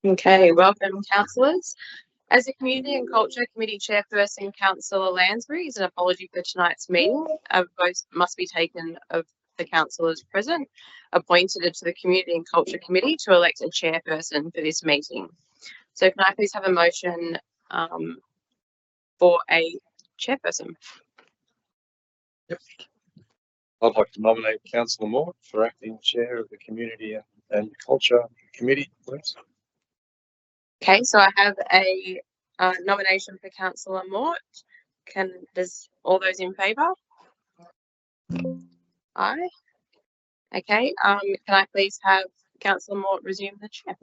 Okay, welcome councillors. As the Community and Culture Committee Chairperson, Councillor Lansbury, is an apology for tonight's meeting. A vote must be taken of the councillors present, appointed to the Community and Culture Committee to elect a chairperson for this meeting. So can I please have a motion for a chairperson? Yep. I'd like to nominate Councillor Mort for acting chair of the Community and Culture Committee, please. Okay, so I have a nomination for Councillor Mort. Does all those in favour? Aye. Okay, can I please have Councillor Mort resume the chair?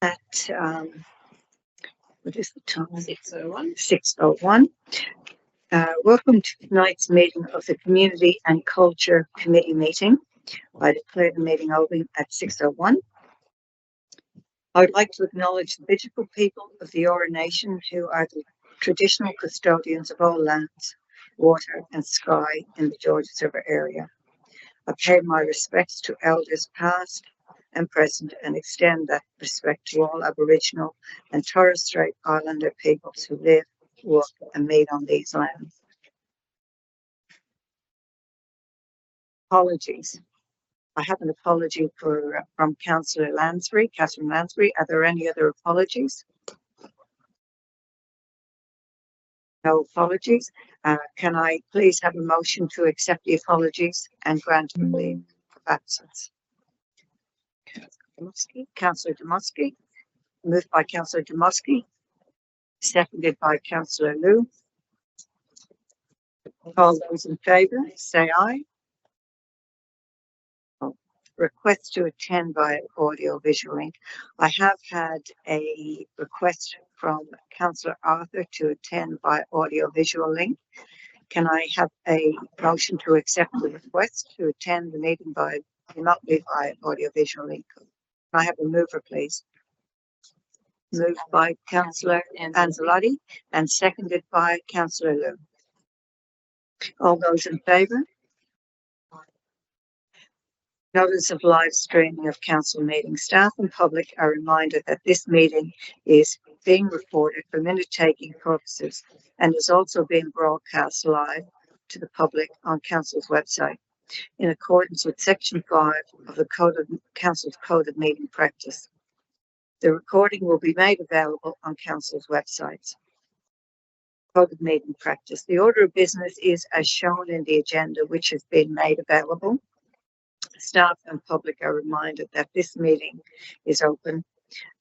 At what is the time? 6:01. 6:01. Welcome to tonight's meeting of the Community and Culture Committee meeting. I declare the meeting open at 6:01. I would like to acknowledge the Bidjigal people of the Eora Nation, who are the traditional custodians of all lands, water and sky in the Georges River area. I pay my respects to elders past and present and extend that respect to all Aboriginal and Torres Strait Islander peoples who live, work and meet on these lands. Apologies. I have an apology from Councillor Lansbury, Catherine Lansbury. Are there any other apologies? No apologies. Can I please have a motion to accept the apologies and grant a leave of absence? Councillor Dmowski, moved by Councillor Dmowski, seconded by Councillor Liu. All those in favour, say aye. Request to attend by audio visual link. I have had a request from Councillor Arthur to attend by audio visual link. Can I have a motion to accept the request to attend the meeting remotely by audio visual link? Can I have a mover, please? Moved by Councillor Anzalotti and seconded by Councillor Liu. All those in favour? Notice of live streaming of council meeting. Staff and public are reminded that this meeting is being recorded for minute-taking purposes and is also being broadcast live to the public on council's website in accordance with Section 5 of the Council's Code of Meeting Practice. The recording will be made available on council's websites. Code of Meeting Practice. The order of business is as shown in the agenda, which has been made available. Staff and public are reminded that this meeting is open.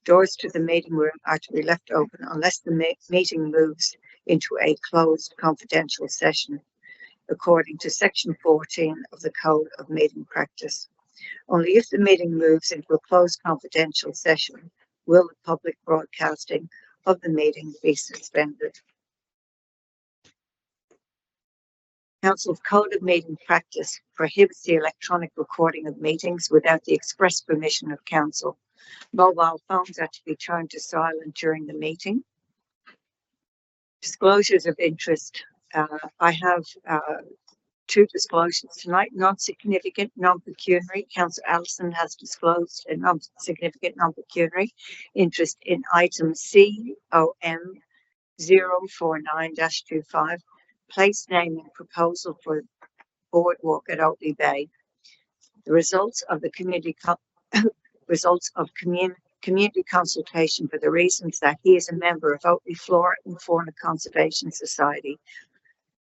Doors to the meeting room are to be left open unless the meeting moves into a closed confidential session, according to Section 14 of the Code of Meeting Practice. Only if the meeting moves into a closed confidential session will the public broadcasting of the meeting be suspended. Council's Code of Meeting Practice prohibits the electronic recording of meetings without the express permission of council. Mobile phones are to be turned to silent during the meeting. Disclosures of interest. I have two disclosures tonight. Non-significant, non-pecuniary. Councillor Allison has disclosed a non-significant, non-pecuniary interest in item COM 049-25. Place naming proposal for boardwalk at Otley Bay. The results of the community consultation for the reasons that he is a member of Otley Flora and Fauna Conservation Society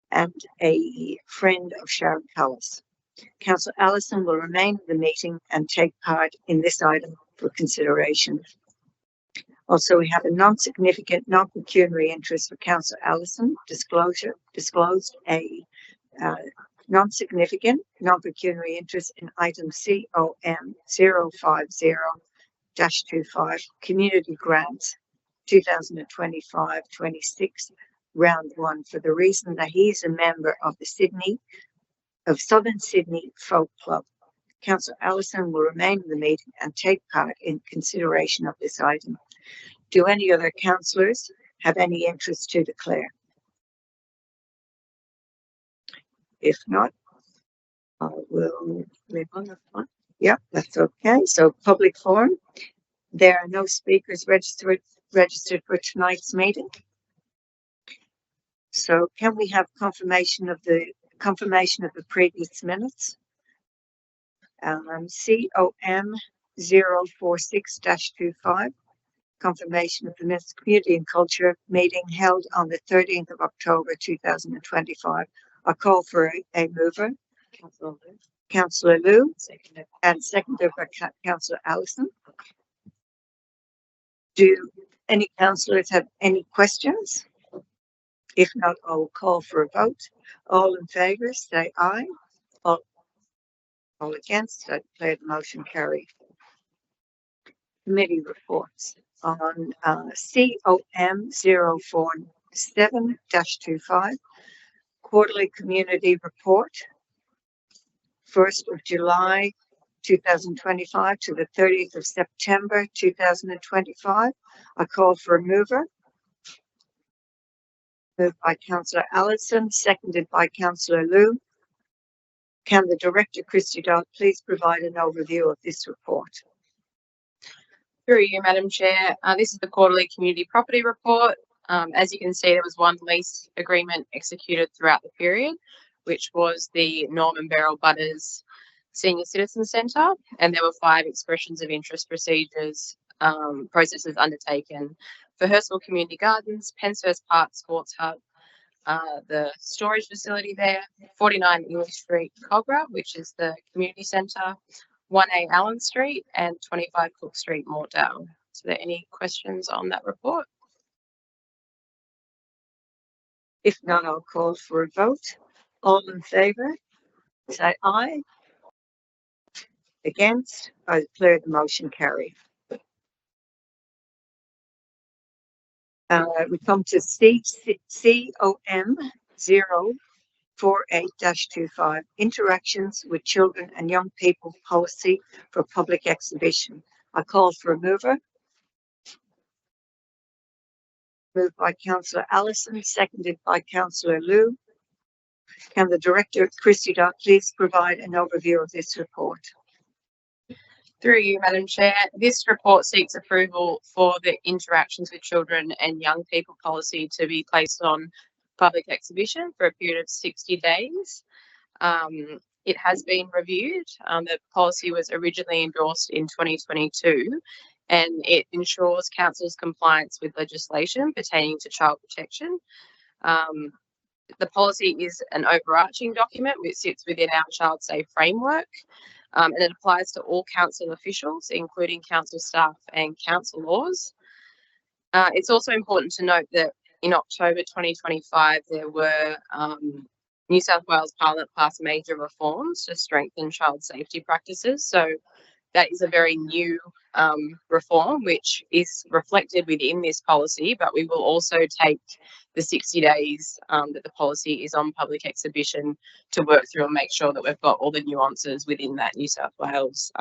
and a friend of Sharon Cullis. Councillor Allison will remain at the meeting and take part in this item for consideration. Also, we have a non-significant, non-pecuniary interest for Councillor Allison. Disclosed a non-significant, non-pecuniary interest in item COM 050 4A-25 Community Grants 2025-26 Round 1 for the reason that he is a member of the Southern Sydney Folk Club. Councillor Allison will remain in the meeting and take part in consideration of this item. Do any other councillors have any interest to declare? If not, I will move on the front. Yep, that's okay. So public forum. There are no speakers registered for tonight's meeting. So can we have confirmation of the previous minutes? COM 046-25. Confirmation of the minutes Community and Culture meeting held on the 13th of October 2025. I call for a mover. Councillor Liu, and seconded by Councillor Allison. Do any councillors have any questions? If not, I will call for a vote. All in favour, say aye. All against, I declare the motion carried. Committee reports on COM 047-25, quarterly community report, 1st of July 2025 to the 30th of September 2025. I call for a mover. Moved by Councillor Allison, seconded by Councillor Liu. Can the Director, Christy Dodd, please provide an overview of this report? Through you, Madam Chair. This is the quarterly community property report. As you can see, there was one lease agreement executed throughout the period, which was the Norman Beryl Butters Senior Citizen Centre, and there were 5 expressions of interest procedures processes undertaken for Hurstville Community Gardens, Penshurst Park Sports Hub, the storage facility there, 49 English Street, Cogra, which is the community centre, 1A Allen Street, and 25 Cook Street, Mortdale. Is there any questions on that report? If not, I'll call for a vote. All in favour, say aye. Against, I declare the motion carried. We come to COM 048-25, Interactions with Children and Young People Policy for Public Exhibition. I call for a mover. Moved by Councillor Allison, seconded by Councillor Liu. Can the Director, Christy Dodd, please provide an overview of this report? Through you, Madam Chair, this report seeks approval for the Interactions with Children and Young People policy to be placed on public exhibition for a period of 60 days. It has been reviewed. The policy was originally endorsed in 2022, and it ensures council's compliance with legislation pertaining to child protection. The policy is an overarching document which sits within our child safe framework, and it applies to all council officials, including council staff and councillors. It's also important to note that in October 2025, there were New South Wales Parliament passed major reforms to strengthen child safety practices. So that is a very new reform, which is reflected within this policy, but we will also take the 60 days that the policy is on public exhibition to work through and make sure that we've got all the nuances within that New South Wales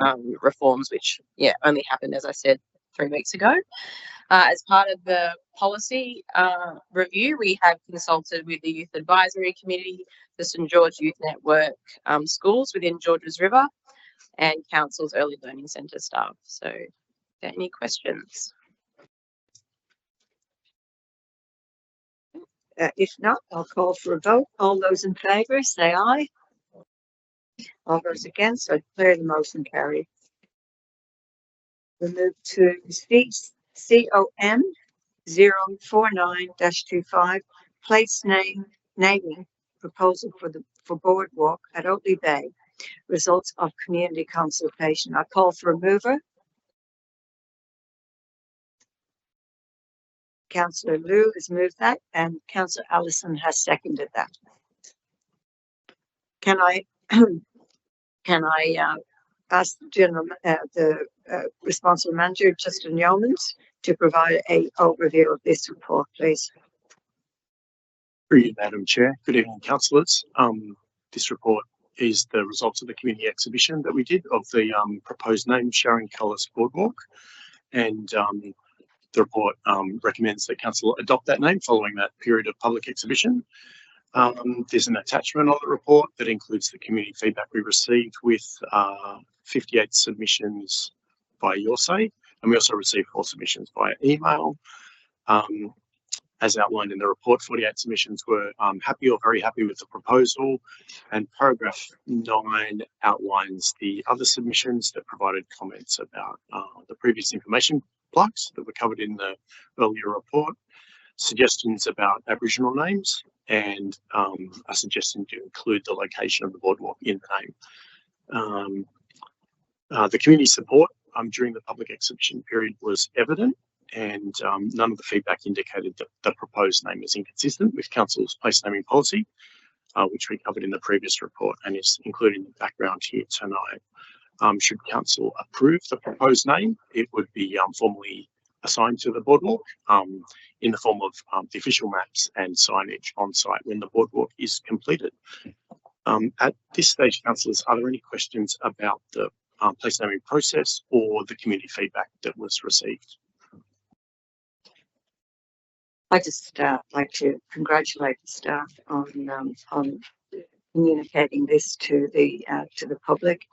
reforms, which only happened, as I said, 3 weeks ago. As part of the policy review, we have consulted with the Youth Advisory Committee, the St George Youth Network schools within Georges River, and Council's Early Learning Centre staff. So, are there any questions? If not, I'll call for a vote. All those in favour, say aye. All those against, I declare the motion carried. We move to COM 049-25, place naming proposal for boardwalk at Oatley Bay. Results of community consultation. I call for a mover. Councillor Liu has moved that, and Councillor Allison has seconded that. Can I ask the responsible manager, Justin Yeomans, to provide a overview of this report, please. Through you, Madam Chair. Good evening, councillors. This report is the results of the community exhibition that we did of the proposed name Sharon Cullis Boardwalk, and the report recommends that council adopt that name following that period of public exhibition. There's an attachment on the report that includes the community feedback we received with 58 submissions via Your Say, and we also received 4 submissions via email. As outlined in the report, 48 submissions were happy or very happy with the proposal, and paragraph 9 outlines the other submissions that provided comments about the previous information plugs that were covered in the earlier report, suggestions about Aboriginal names, and a suggestion to include the location of the boardwalk in the name. The community support during the public exhibition period was evident, and none of the feedback indicated that the proposed name is inconsistent with council's place naming policy, which we covered in the previous report and is included in the background here tonight. Should council approve the proposed name, it would be formally assigned to the boardwalk in the form of the official maps and signage on site when the boardwalk is completed. At this stage, councillors, are there any questions about the place naming process or the community feedback that was received? I'd just like to congratulate the staff on communicating this to the public.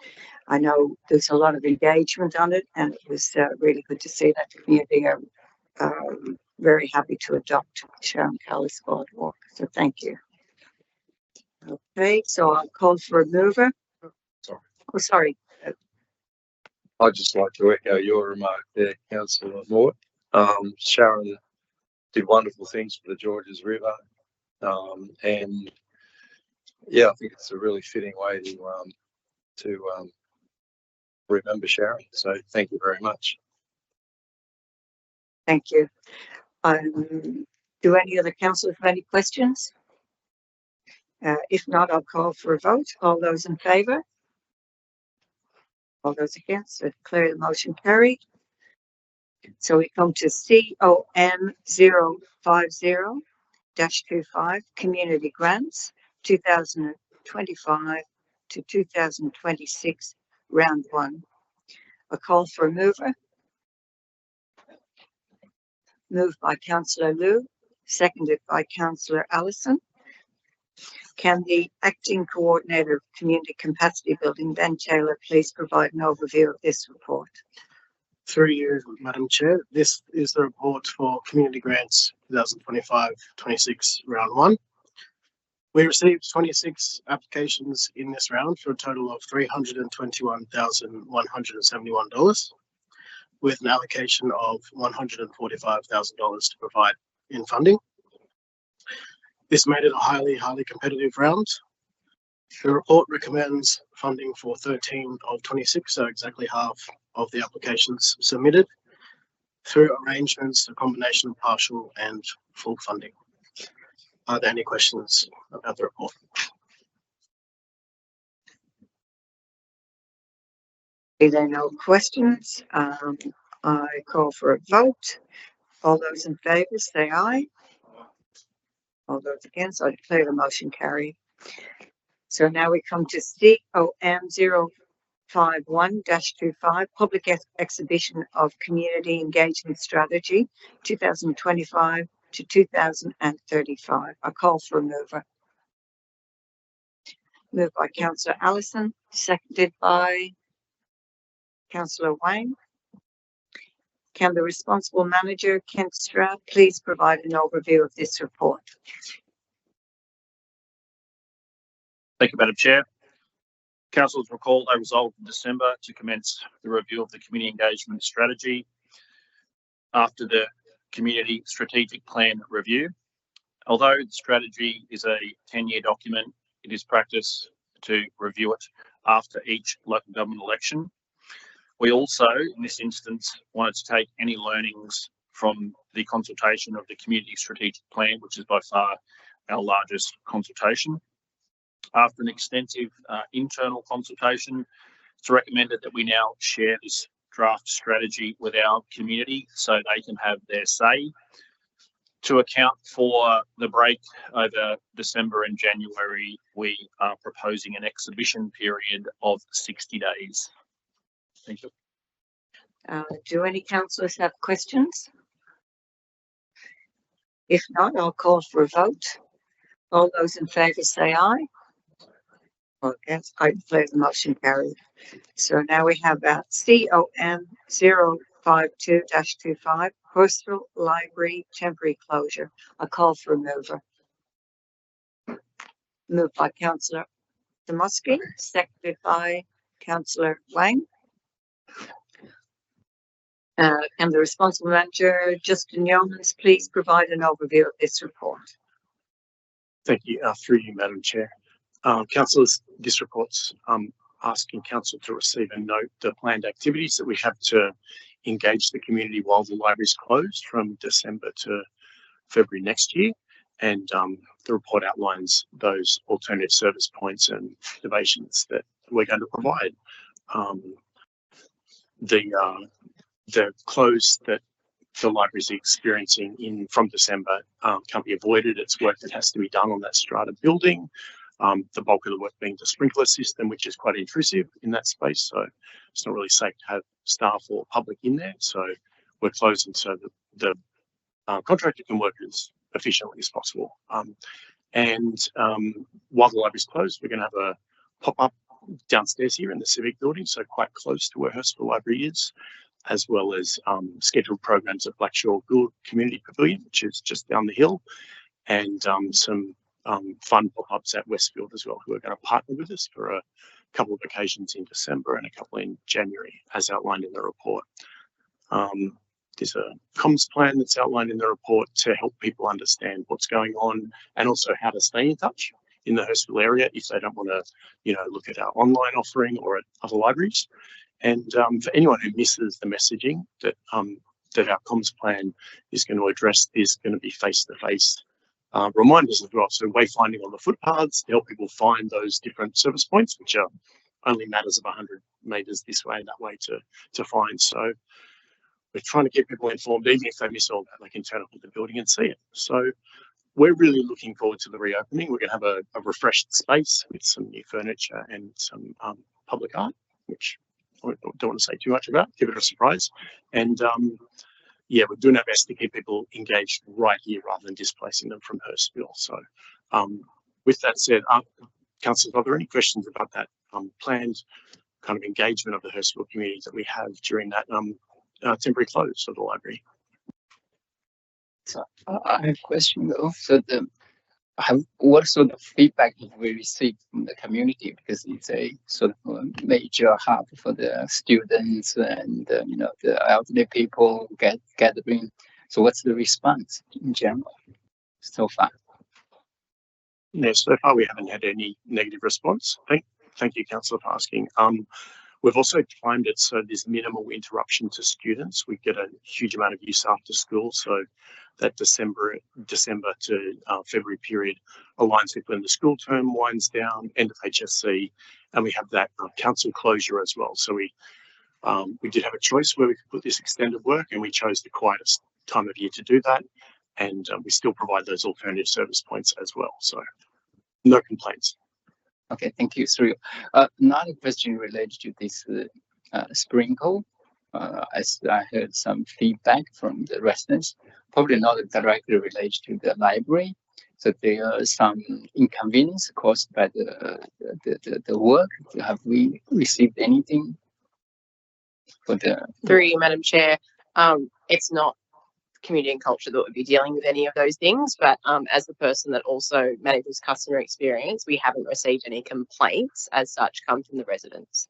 I know there's a lot of engagement on it, and it was really good to see that the community are very happy to adopt Sharon Cullis Boardwalk. So thank you. Okay, so I'll call for a mover. Sorry. Oh, sorry. I'd just like to echo your remark there, Councillor Mort. Sharon did wonderful things for the Georges River, and yeah, I think it's a really fitting way to remember Sharon. So thank you very much. Thank you. Do any other councillors have any questions? If not, I'll call for a vote. All those in favour? All those against? I declare the motion carried. So we come to COM 050-25 Community Grants 2025 to 2026 Round 1. A call for a mover. Moved by Councillor Liu, seconded by Councillor Allison. Can the Acting Coordinator of Community Capacity Building, Ben Taylor, please provide an overview of this report? Through you, Madam Chair, this is the report for Community Grants 2025-26 Round 1. We received 26 applications in this round for a total of $321,171, with an allocation of $145,000 to provide in funding. This made it a highly competitive round. The report recommends funding for 13 of 26, so exactly half of the applications submitted, through arrangements, a combination of partial and full funding. Are there any questions about the report? If there are no questions, I call for a vote. All those in favour say aye. All those against, I declare the motion carried. So now we come to COM 051-25 Public Exhibition of Community Engagement Strategy 2025 to 2035. I call for a mover. Moved by Councillor Allison, seconded by Councillor Wayne. Can the responsible manager, Kent Stroud, please provide an overview of this report? Thank you, Madam Chair. Councillors recall they resolved in December to commence the review of the community engagement strategy after the community strategic plan review. Although the strategy is a 10-year document, it is practice to review it after each local government election. We also, in this instance, wanted to take any learnings from the consultation of the community strategic plan, which is by far our largest consultation. After an extensive internal consultation, It's recommended that we now share this draft strategy with our community so they can have their say. To account for the break over December and January, we are proposing an exhibition period of 60 days. Thank you. Do any councillors have questions? If not, I'll call for a vote. All those in favour say aye. Against, I declare the motion carried. So now we have COM 052-25, Hurstville Library temporary closure. I call for a mover. Moved by Councillor Demusky, seconded by Councillor Wang. And the responsible manager, Justin Yeomans, please provide an overview of this report. Thank you. Through you, Madam Chair. Councillors, this report's asking Council to receive and note the planned activities that we have to engage the community while the library is closed from December to February next year. And the report outlines those alternative service points and innovations that we're going to provide. The close that the library is experiencing from December can't be avoided. It's work that has to be done on that strata building. The bulk of the work being the sprinkler system, which is quite intrusive in that space. So it's not really safe to have staff or public in there. So we're closing so that the contractor can work as efficiently as possible. While the library's closed, we're going to have a pop-up downstairs here in the Civic Building, so quite close to where Hurstville Library is, as well as scheduled programs at Blackshaw Gould Community Pavilion, which is just down the hill, and some fun pop-ups at Westfield as well, who are going to partner with us for a couple of occasions in December and a couple in January, as outlined in the report. There's a comms plan that's outlined in the report to help people understand what's going on and also how to stay in touch in the Hurstville area if they don't want to, look at our online offering or at other libraries. And for anyone who misses the messaging that our comms plan is going to address, is going to be face-to-face reminders as well. So wayfinding on the footpaths to help people find those different service points, which are only matters of 100 metres this way and that way to find. So we're trying to keep people informed, even if they miss all that, they can turn up at the building and see it. So we're really looking forward to the reopening. We're going to have a refreshed space with some new furniture and some public art, which I don't want to say too much about, give it a surprise. And we're doing our best to keep people engaged right here rather than displacing them from Hurstville. So with that said, councillors, are there any questions about that planned kind of engagement of the Hurstville community that we have during that temporary close of the library? So I have a question though. So what sort of feedback have we received from the community? Because it's a sort of a major hub for the students and the elderly people gathering. So what's the response in general so far? Yeah, so far we haven't had any negative response. Thank you, Councillor, for asking. We've also timed it so there's minimal interruption to students. We get a huge amount of use after school, so that December to February period aligns with when the school term winds down, end of HSC, and we have that council closure as well. So we did have a choice where we could put this extended work, and we chose the quietest time of year to do that, and we still provide those alternative service points as well. So no complaints. Okay, thank you, Sri. Another question related to this sprinkle. As I heard some feedback from the residents, probably not directly related to the library. So there are some inconvenience caused by the work. Have we received anything for the? Through you, Madam Chair, it's not community and culture that would be dealing with any of those things, but as the person that also manages customer experience, we haven't received any complaints as such come from the residents.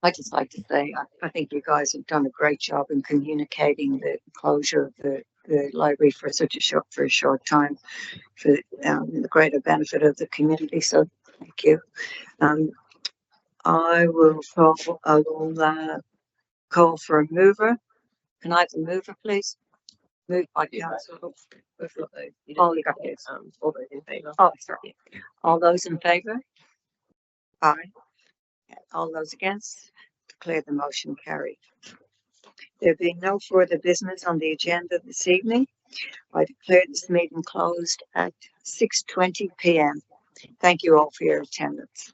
I'd just like to say, I think you guys have done a great job in communicating the closure of the library for a short time for the greater benefit of the community. So thank you. I will call for a mover. Can I have the mover, please? Moved by Yeah. councillor. All you got is, all those in favour. Oh, sorry. All those in favour? Aye. All those against? Declare the motion carried. There being no further business on the agenda this evening, I declare this meeting closed at 6:20 p.m. Thank you all for your attendance.